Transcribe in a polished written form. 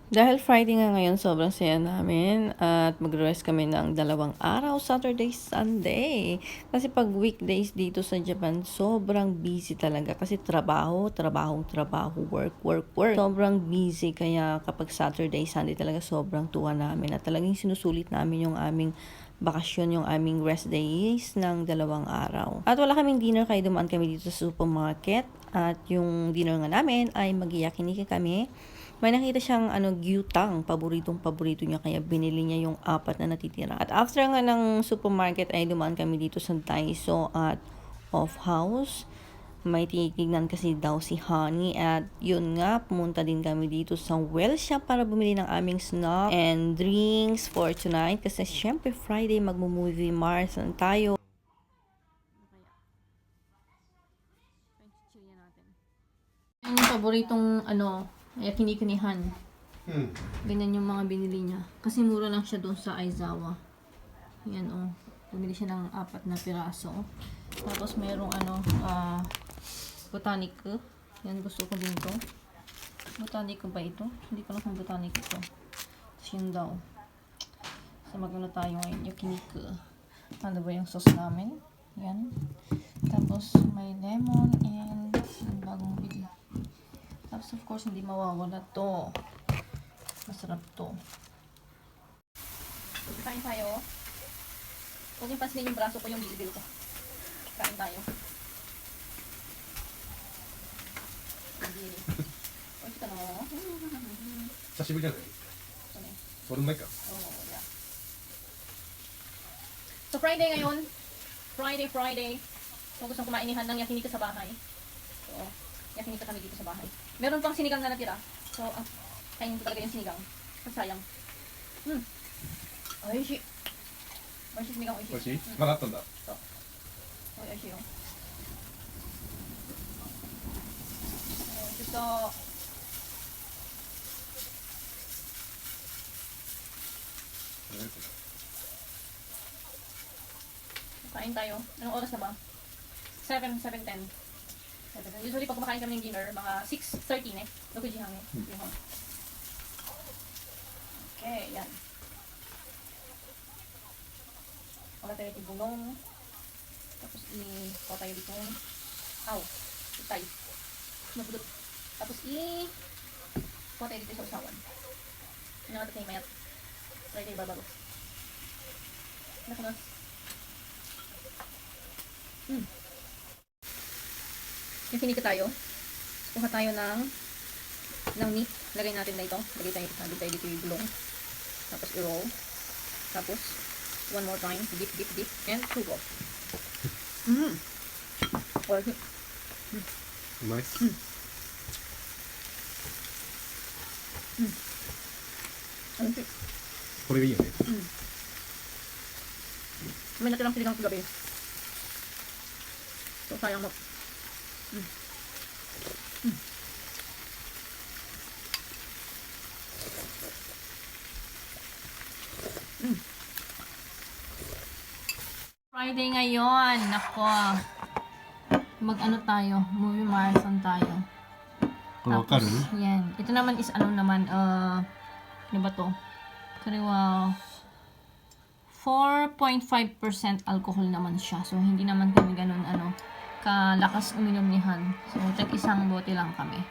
Dahil Friday nga ngayon, sobrang saya namin at mag-rest kami ng 2 araw, Saturday, Sunday. Kasi pag weekdays dito sa Japan, sobrang busy talaga. Kasi trabaho, trabaho, trabaho, work, work, work. Sobrang busy kaya kapag Saturday, Sunday talaga sobrang tuwa namin. At talagang sinusulit namin yung aming bakasyon, yung aming rest days ng 2 araw. At wala kaming dinner kaya dumaan kami dito sa supermarket. At yung dinner nga namin ay mag-yakinika kami. May nakita siyang gyutang, paboritong-paborito niya kaya binili niya yung 4 na natitira. At after nga ng supermarket ay dumaan kami dito sa Daiso at Off House. May titignan kasi daw si Honey at yun nga, pumunta din kami dito sa Well Shop para bumili ng aming snack and drinks for tonight kasi syempre Friday magmo-movie marathon tayo. Yan yung paboritong yakinihan. Ganyan yung mga binili niya. Kasi mura lang siya doon sa Aizawa. Yan bumili siya ng 4 na piraso. Tapos mayroong botaniko. Yan gusto ko din to. Botaniko ba ito? Hindi ko alam kung botaniko ito. Tapos yun daw. So magano tayo ngayon. Yakiniku. Ano ba yung sauce namin? Yan. Tapos may lemon and yung bagong bili. Tapos of course, hindi mawawala to. Masarap to. Kain tayo. Huwag yung pansinin yung braso ko yung bibili ko. Kain tayo. O, ito na mo. 久しぶりじゃないそれうまいか Yeah. So, Friday ngayon. Friday. So, gusto kong kumainihan ng yakiniku sa bahay. So, yakiniku kami dito sa bahay. Meron pang sinigang na natira. So, kainin ko talaga yung sinigang. Sayang. Oishi. Oishi sinigang, oishi. 美味しいまだあったんだ Oishi yo. Gusto. Kain tayo. Anong oras na ba? 7:10. Usually pag kumakain kami ng dinner, mga 6:30 eh. 6 時半 eh. Okay, yan. Wala tayo tibulong. Tapos i-kuha tayo dito. Itay. Mabulot. Tapos kuha tayo dito sa usawan. Ano nga tayo mayat. Try tayo babalo. Nakamas. Yakinika tayo. Kuha tayo ng meat. Lagay natin na ito. Lagay tayo dito yung gulong. Tapos i-roll. Tapos, one more time. Dip. And sugo. Or, うまいこれがいいよね may natirang siligang sa gabi. So, sayang mo. Friday ngayon. Nako. Mag-ano tayo? Movie marathon tayo. これわかる Yan. Ito naman is ano ba to? Kariwa 4.5% alcohol naman siya. So, hindi naman kami ganun kalakas uminom nihan. So, tag isang bote lang kami.